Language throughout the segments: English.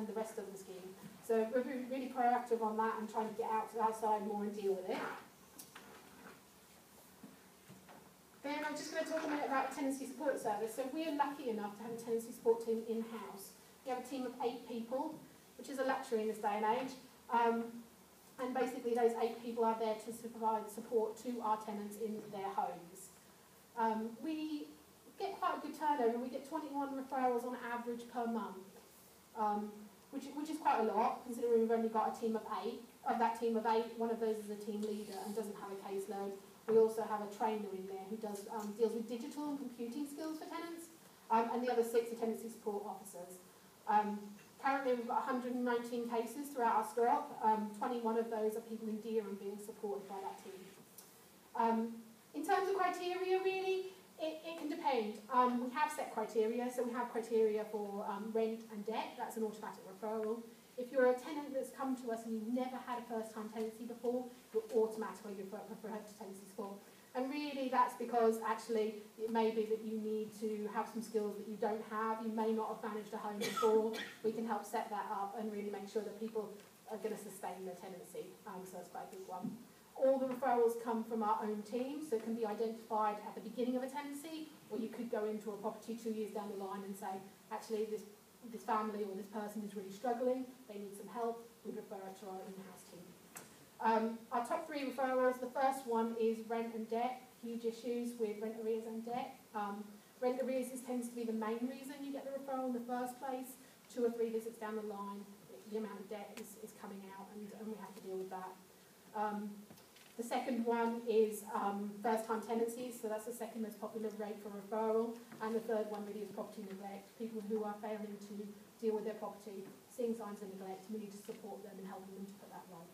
and the rest of the scheme. So we're really proactive on that and trying to get outside more and deal with it. Then I'm just going to talk a minute about tenancy support service. So we are lucky enough to have a tenancy support team in-house. We have a team of 8 people, which is a luxury in this day and age. And basically those 8 people are there to provide support to our tenants in their homes. We get quite a good turnover. We get 21 referrals on average per month, which is quite a lot, considering we've only got a team of 8. Of that team of 8, one of those is a team leader and doesn't have a caseload. We also have a trainer in there who deals with digital and computing skills for tenants, and the other 6 are tenancy support officers. Currently we've got 119 cases throughout our stock. 21 of those are people in Deerham being supported by that team. In terms of criteria, really, it can depend. We have set criteria, so we have criteria for rent and debt. That's an automatic referral. If you're a tenant that's come to us and you've never had a first-time tenancy before, you're automatically referred to tenancy support. And really that's because actually it may be that you need to have some skills that you don't have. You may not have managed a home before. We can help set that up and really make sure that people are going to sustain their tenancy. So that's quite a big one. All the referrals come from our own team, so it can be identified at the beginning of a tenancy, or you could go into a property 2 years down the line and say, actually this family or this person is really struggling, they need some help, we refer it to our in-house team. Our top 3 referrals, the first one is rent and debt, huge issues with rent arrears and debt. Rent arrears tends to be the main reason you get the referral in the first place. 2 or 3 visits down the line, the amount of debt is coming out and we have to deal with that. The second one is first-time tenancies, so that's the second most popular rate for referral. And the third one really is property neglect, people who are failing to deal with their property, seeing signs of neglect, we need to support them and helping them to put that right.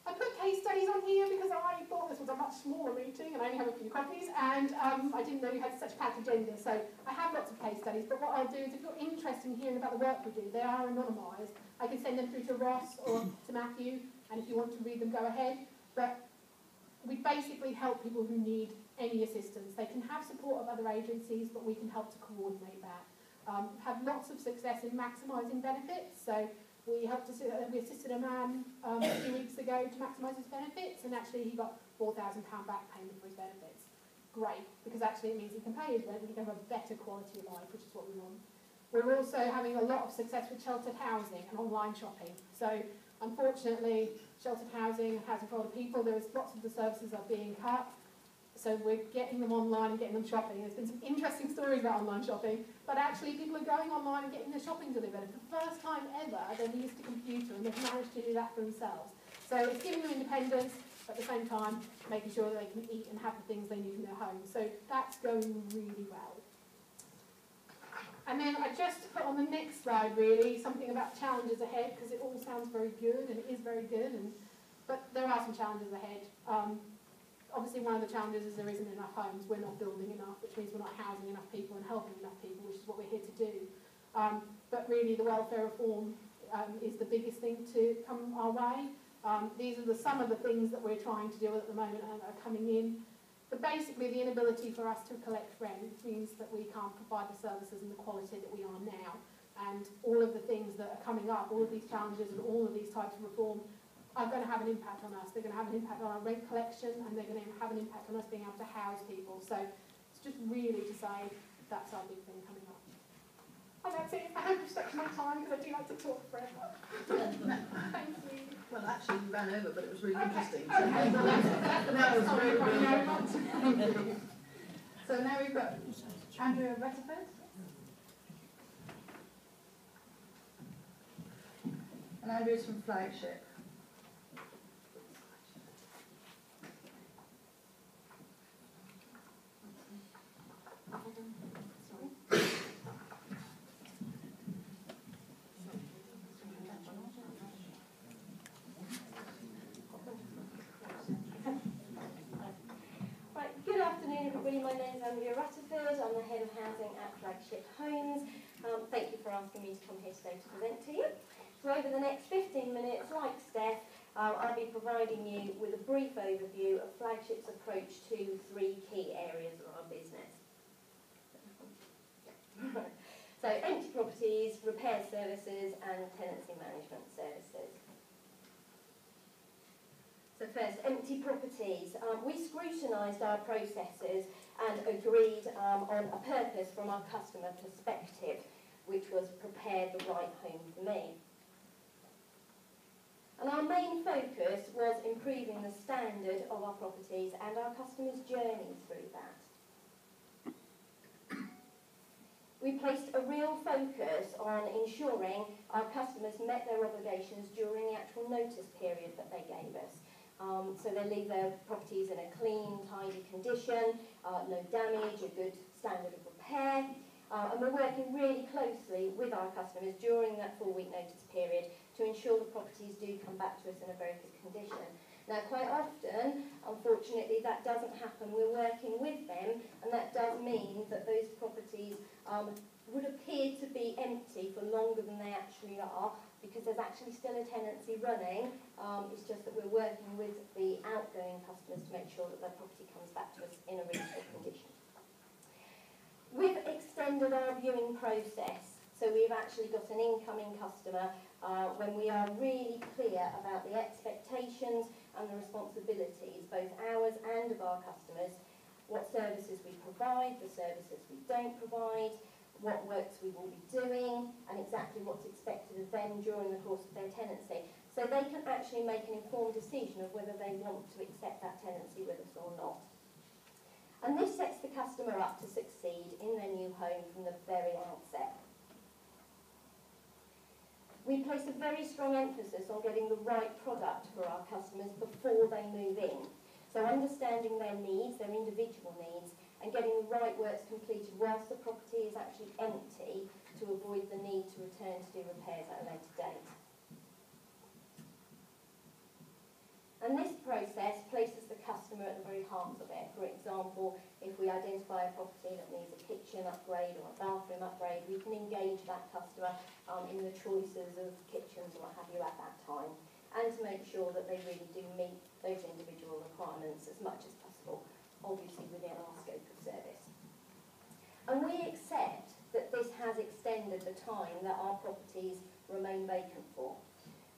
I put case studies on here because I thought this was a much smaller meeting and I only have a few copies, and I didn't know you had such a packed agenda, so I have lots of case studies, but what I'll do is if you're interested in hearing about the work we do, they are anonymised. I can send them through to Ross or to Matthew, and if you want to read them, go ahead. But we basically help people who need any assistance. They can have support of other agencies, but we can help to coordinate that. Have lots of success in maximising benefits. So we assisted a man a few weeks ago to maximise his benefits, and actually he got £4,000 back payment for his benefits. Great, because actually it means he can pay his rent and he can have a better quality of life, which is what we want. We're also having a lot of success with sheltered housing and online shopping. So unfortunately, sheltered housing and housing for older people, there's lots of the services are being cut. So we're getting them online and getting them shopping. There's been some interesting stories about online shopping, but actually people are going online and getting their shopping delivered. For the first time ever, they're used a computer and they've managed to do that for themselves. So it's giving them independence, but at the same time, making sure that they can eat and have the things they need in their home. So that's going really well. And then I just put on the next slide, really, something about challenges ahead, because it all sounds very good, and it is very good, but there are some challenges ahead. Obviously, one of the challenges is there isn't enough homes. We're not building enough, which means we're not housing enough people and helping enough people, which is what we're here to do. But really, the welfare reform is the biggest thing to come our way. These are some of the things that we're trying to deal with at the moment and are coming in. But basically, the inability for us to collect rent means that we can't provide the services and the quality that we are now. And all of the things that are coming up, all of these challenges and all of these types of reform are going to have an impact on us. They're going to have an impact on our rent collection, and they're going to have an impact on us being able to house people. So it's just really to say that's our big thing coming up. And that's it. I hope you've stuck to my time because I do like to talk forever. Thank you. Well, actually, you ran over, but it was really interesting. Okay. That was really good. So now we've got Andrea Rutherford. And Andrea's from Flagship. My name is Andrea Rutherford. I'm the Head of Housing at Flagship Homes. Thank you for asking me to come here today to present to you. So over the next 15 minutes, like Steph, I'll be providing you with a brief overview of Flagship's approach to 3 key areas of our business. So empty properties, repair services and tenancy management services. So first, empty properties. We scrutinised our processes and agreed on a purpose from our customer perspective, which was prepare the right home for me. And our main focus was improving the standard of our properties and our customers' journey through that. We placed a real focus on ensuring our customers met their obligations during the actual notice period that they gave us. So they leave their properties in a clean, tidy condition, no damage, a good standard of repair. And we're working really closely with our customers during that 4-week notice period to ensure the properties do come back to us in a very good condition. Now, quite often, unfortunately, that doesn't happen. We're working with them, and that does mean that those properties would appear to be empty for longer than they actually are, because there's actually still a tenancy running. It's just that we're working with the outgoing customers to make sure that their property comes back to us in a really good condition. We've extended our viewing process, so we've actually got an incoming customer when we are really clear about the expectations and the responsibilities, both ours and of our customers, what services we provide, the services we don't provide, what works we will be doing, and exactly what's expected of them during the course of their tenancy. So they can actually make an informed decision of whether they want to accept that tenancy with us or not. And this sets the customer up to succeed in their new home from the very outset. We place a very strong emphasis on getting the right product for our customers before they move in. So understanding their needs, their individual needs, and getting the right works completed whilst the property is actually empty to avoid the need to return to do repairs at a later date. And this process places the customer at the very heart of it. For example, if we identify a property that needs a kitchen upgrade or a bathroom upgrade, we can engage that customer in the choices of kitchens or what have you at that time, and to make sure that they really do meet those individual requirements as much as possible, obviously within our scope of service. And we accept that this has extended the time that our properties remain vacant for.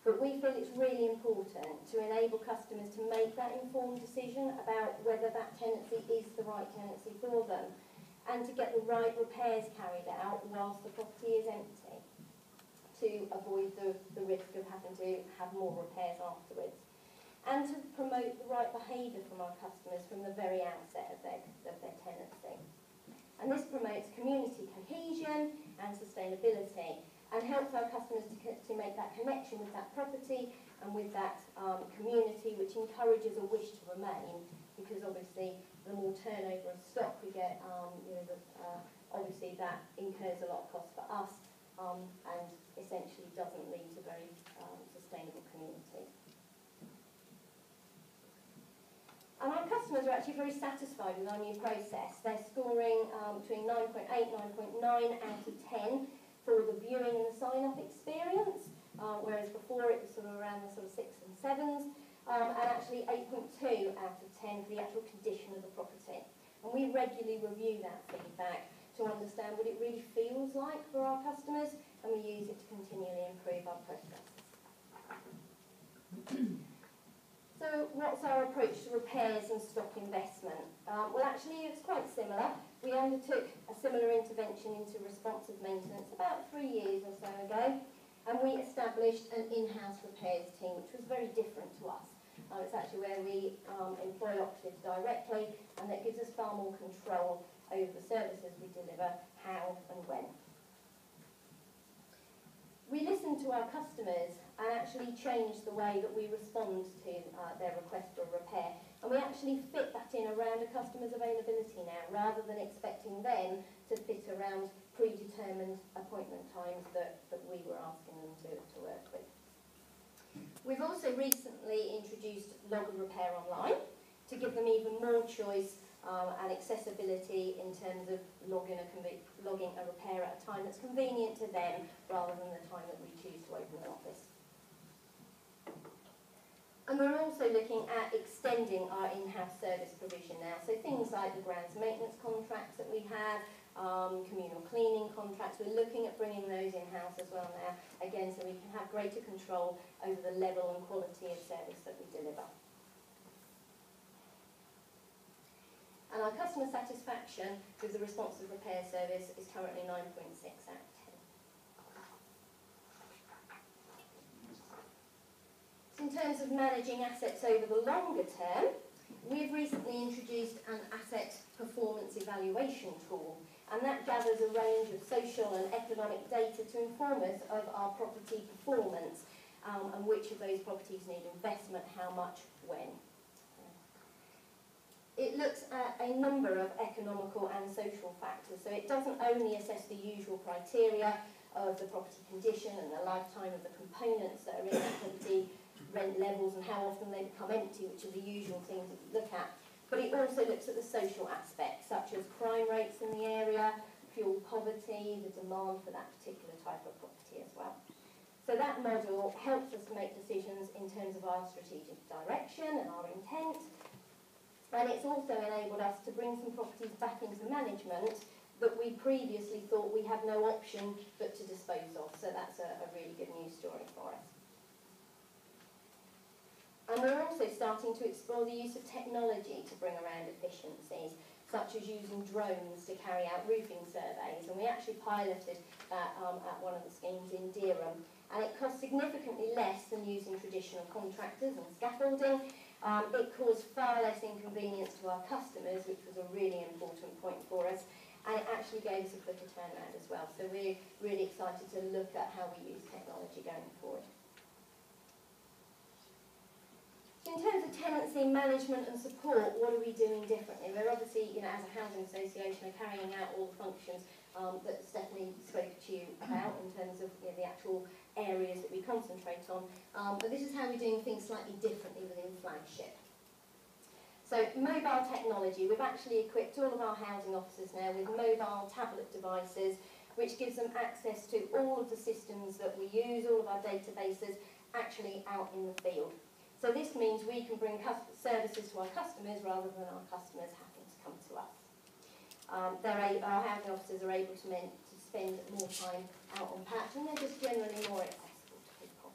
But we feel it's really important to enable customers to make that informed decision about whether that tenancy is the right tenancy for them, and to get the right repairs carried out whilst the property is empty, to avoid the risk of having to have more repairs afterwards, and to promote the right behaviour from our customers from the very outset of their tenancy. And this promotes community cohesion and sustainability, and helps our customers to make that connection with that property and with that community, which encourages a wish to remain, because obviously the more turnover of stock we get, obviously that incurs a lot of cost for us, and essentially doesn't lead to very sustainable communities. And our customers are actually very satisfied with our new process. They're scoring between 9.8 and 9.9 out of 10 for the viewing and the sign-up experience, whereas before it was sort of around the sort of 6s and 7s, and actually 8.2 out of 10 for the actual condition of the property. And we regularly review that feedback to understand what it really feels like for our customers, and we use it to continually improve our process. So what's our approach to repairs and stock investment? Well, actually, it's quite similar. We undertook a similar intervention into responsive maintenance about 3 years or so ago, and we established an in-house repairs team, which was very different to us. It's actually where we employ operatives directly, and that gives us far more control over the services we deliver, how and when. We listen to our customers and actually change the way that we respond to their request for a repair. And we actually fit that in around a customer's availability now, rather than expecting them to fit around predetermined appointment times that we were asking them to work with. We've also recently introduced log and repair online to give them even more choice and accessibility in terms of logging a repair at a time that's convenient to them, rather than the time that we choose to open an office. And we're also looking at extending our in-house service provision now. So things like the grounds maintenance contracts that we have, communal cleaning contracts. We're looking at bringing those in-house as well now, again, so we can have greater control over the level and quality of service that we deliver. And our customer satisfaction with the responsive repair service is currently 9.6 out of 10. So in terms of managing assets over the longer term, we've recently introduced an asset performance evaluation tool, and that gathers a range of social and economic data to inform us of our property performance and which of those properties need investment, how much, when. It looks at a number of economical and social factors, so it doesn't only assess the usual criteria of the property condition and the lifetime of the components that are in that property, rent levels and how often they become empty, which are the usual things that we look at, but it also looks at the social aspects, such as crime rates in the area, fuel poverty, the demand for that particular type of property as well. So that model helps us to make decisions in terms of our strategic direction and our intent. And it's also enabled us to bring some properties back into management that we previously thought we had no option but to dispose of. So that's a really good news story for us. And we're also starting to explore the use of technology to bring around efficiencies, such as using drones to carry out roofing surveys. And we actually piloted that at one of the schemes in Dereham. And it costs significantly less than using traditional contractors and scaffolding. It caused far less inconvenience to our customers, which was a really important point for us, and it actually gave us a quicker turnaround as well. So we're really excited to look at how we use technology going forward. So in terms of tenancy management and support, what are we doing differently? We're obviously, as a housing association, are carrying out all the functions that Stephanie spoke to you about in terms of the actual areas that we concentrate on. But this is how we're doing things slightly differently within Flagship. So mobile technology, we've actually equipped all of our housing officers now with mobile tablet devices, which gives them access to all of the systems that we use, all of our databases, actually out in the field. So this means we can bring services to our customers rather than our customers having to come to us. Our housing officers are able to spend more time out on patch, and they're just generally more accessible to people.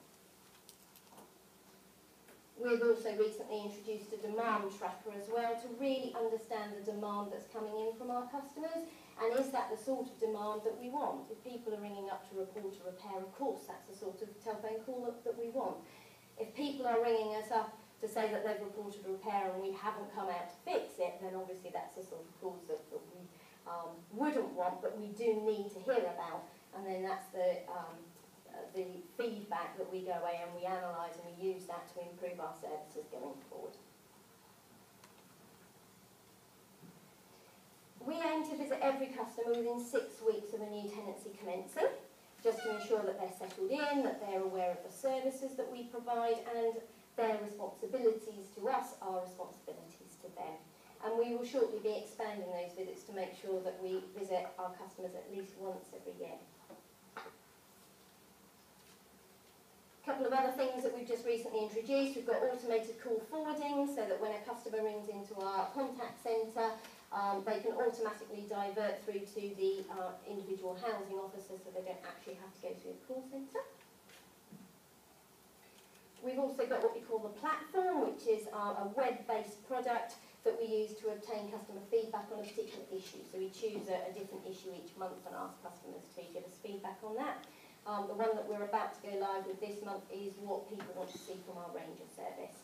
We've also recently introduced a demand tracker as well to really understand the demand that's coming in from our customers, and is that the sort of demand that we want? If people are ringing up to report a repair, of course that's the sort of telephone call that we want. If people are ringing us up to say that they've reported a repair and we haven't come out to fix it, then obviously that's the sort of calls that we wouldn't want, but we do need to hear about. And then that's the feedback that we go away and we analyse and we use that to improve our services going forward. We aim to visit every customer within 6 weeks of a new tenancy commencing, just to ensure that they're settled in, that they're aware of the services that we provide, and their responsibilities to us are responsibilities to them. And we will shortly be expanding those visits to make sure that we visit our customers at least once every year. A couple of other things that we've just recently introduced. We've got automated call forwarding, so that when a customer rings into our contact centre, they can automatically divert through to the individual housing officer, so they don't actually have to go through the call centre. We've also got what we call the platform, which is a web-based product that we use to obtain customer feedback on a particular issue. So we choose a different issue each month and ask customers to give us feedback on that. The one that we're about to go live with this month is what people want to see from our Ranger service.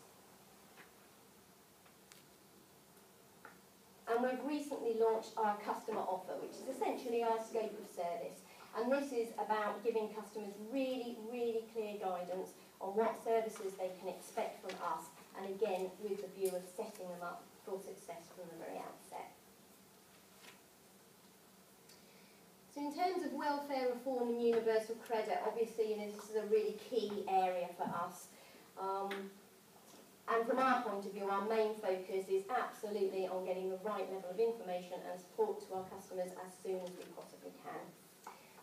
And we've recently launched our customer offer, which is essentially our scope of service. And this is about giving customers really, really clear guidance on what services they can expect from us, and again, with the view of setting them up for success from the very outset. So in terms of welfare reform and universal credit, obviously this is a really key area for us. And from our point of view, our main focus is absolutely on getting the right level of information and support to our customers as soon as we possibly can.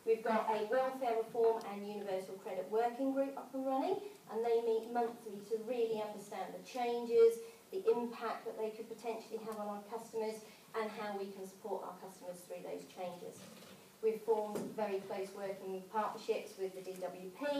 We've got a welfare reform and universal credit working group up and running, and they meet monthly to really understand the changes, the impact that they could potentially have on our customers, and how we can support our customers through those changes. We've formed very close working partnerships with the DWP,